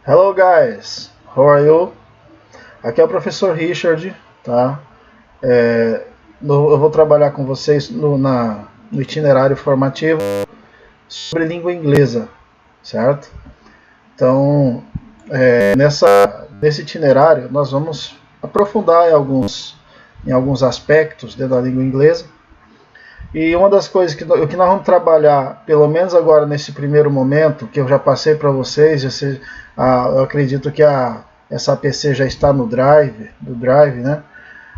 Hello guys, how are you? Aqui é o professor Richard, tá? Eu vou trabalhar com vocês no itinerário formativo sobre língua inglesa, certo? Então, nesse itinerário nós vamos aprofundar em alguns aspectos da língua inglesa. E uma das coisas que nós vamos trabalhar, pelo menos agora nesse primeiro momento, que eu já passei para vocês, eu acredito que essa APC já está no Drive, né?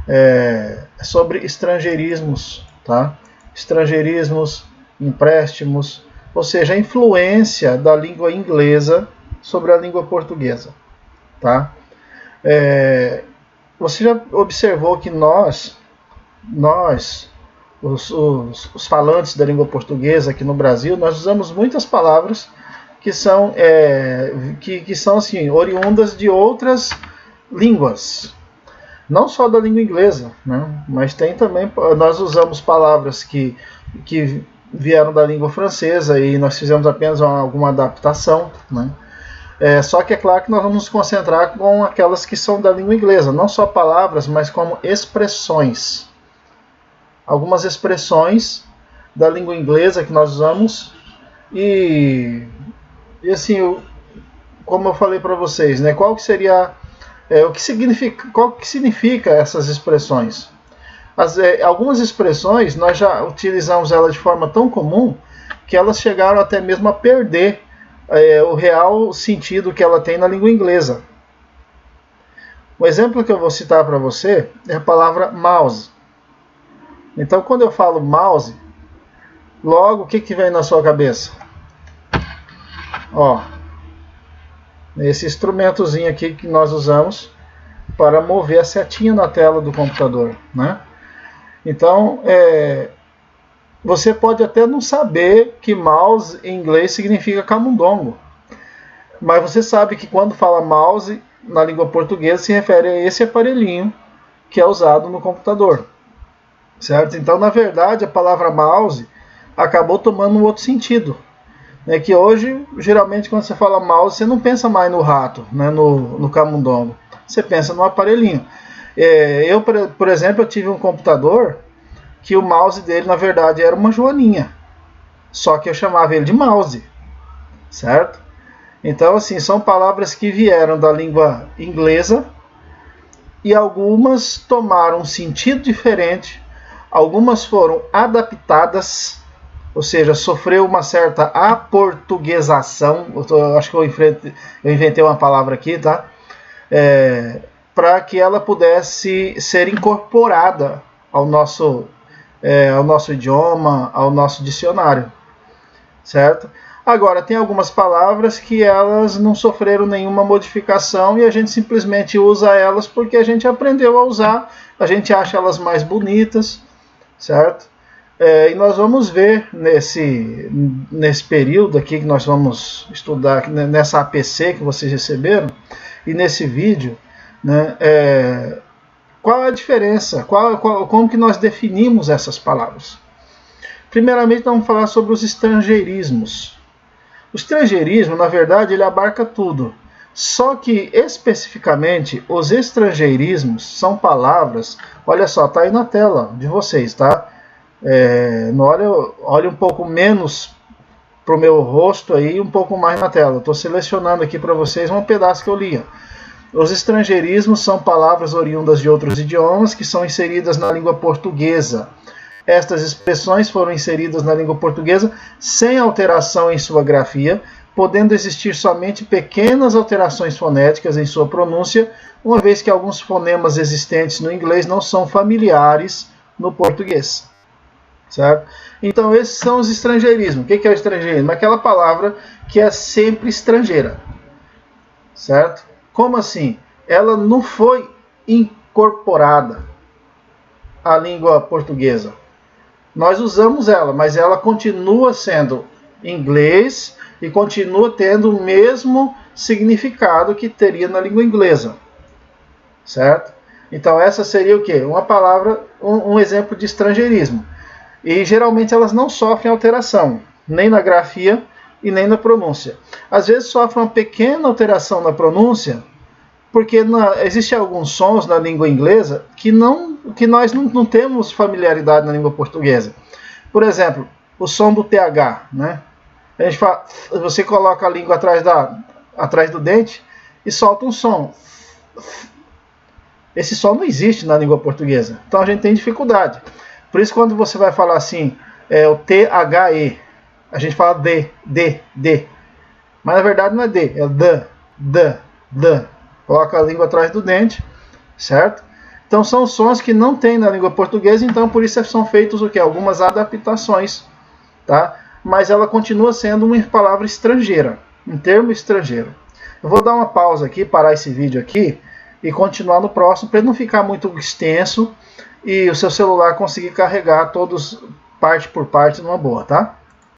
É sobre estrangeirismos, tá? Estrangeirismos, empréstimos, ou seja, a influência da língua inglesa sobre a língua portuguesa, tá? Você já observou que os falantes da língua portuguesa aqui no Brasil, nós usamos muitas palavras que são assim, oriundas de outras línguas, não só da língua inglesa, né? Mas tem também, nós usamos palavras que vieram da língua francesa e nós fizemos apenas alguma adaptação, né? Só que é claro que nós vamos nos concentrar com aquelas que são da língua inglesa, não só palavras, mas como expressões. Algumas expressões da língua inglesa que nós usamos e assim, como eu falei para vocês, né, qual que significa essas expressões? Algumas expressões nós já utilizamos elas de forma tão comum que elas chegaram até mesmo a perder o real sentido que ela tem na língua inglesa. O exemplo que eu vou citar para você é a palavra mouse. Então, quando eu falo mouse, logo o que vem na sua cabeça? Ó, esse instrumentozinho aqui que nós usamos para mover a setinha na tela do computador, né? Então, você pode até não saber que mouse em inglês significa camundongo, mas você sabe que quando fala mouse na língua portuguesa se refere a esse aparelhinho que é usado no computador. Certo? Então, na verdade, a palavra mouse acabou tomando um outro sentido. É que hoje, geralmente, quando você fala mouse, você não pensa mais no rato, né, no camundongo. Você pensa no aparelhinho. Eu, por exemplo, eu tive um computador que o mouse dele, na verdade, era uma joaninha. Só que eu chamava ele de mouse. Certo? Então, assim, são palavras que vieram da língua inglesa e algumas tomaram um sentido diferente. Algumas foram adaptadas, ou seja, sofreu uma certa aportuguesação. Acho que eu inventei uma palavra aqui, tá? Para que ela pudesse ser incorporada ao nosso idioma, ao nosso dicionário, certo? Agora, tem algumas palavras que elas não sofreram nenhuma modificação e a gente simplesmente usa elas porque a gente aprendeu a usar, a gente acha elas mais bonitas, certo? E nós vamos ver nesse período aqui que nós vamos estudar, nessa APC que vocês receberam, e nesse vídeo, né, qual a diferença, como que nós definimos essas palavras. Primeiramente, nós vamos falar sobre os estrangeirismos. O estrangeirismo, na verdade, ele abarca tudo. Só que, especificamente, os estrangeirismos são palavras... Olha só, está aí na tela de vocês, tá? Olha um pouco menos para o meu rosto aí e um pouco mais na tela. Estou selecionando aqui para vocês um pedaço que eu li. Os estrangeirismos são palavras oriundas de outros idiomas que são inseridas na língua portuguesa. Estas expressões foram inseridas na língua portuguesa sem alteração em sua grafia, podendo existir somente pequenas alterações fonéticas em sua pronúncia, uma vez que alguns fonemas existentes no inglês não são familiares no português. Certo? Então, esses são os estrangeirismos. O que é o estrangeirismo? Aquela palavra que é sempre estrangeira. Certo? Como assim? Ela não foi incorporada à língua portuguesa. Nós usamos ela, mas ela continua sendo inglês e continua tendo o mesmo significado que teria na língua inglesa. Certo? Então essa seria o quê? Uma palavra, um exemplo de estrangeirismo. E geralmente elas não sofrem alteração, nem na grafia, e nem na pronúncia. Às vezes sofre uma pequena alteração na pronúncia, porque existem alguns sons na língua inglesa que nós não temos familiaridade na língua portuguesa. Por exemplo, o som do TH, né? A gente fala, você coloca a língua atrás do dente e solta um som. Esse som não existe na língua portuguesa, então a gente tem dificuldade. Por isso, quando você vai falar assim, o THE, a gente fala D. Mas na verdade não é D, é D. Coloca a língua atrás do dente, certo? Então são sons que não tem na língua portuguesa, então por isso são feitos o quê? Algumas adaptações, tá? Mas ela continua sendo uma palavra estrangeira, um termo estrangeiro. Eu vou dar uma pausa aqui, parar esse vídeo aqui e continuar no próximo, para ele não ficar muito extenso e o seu celular conseguir carregar todos parte por parte numa boa, tá?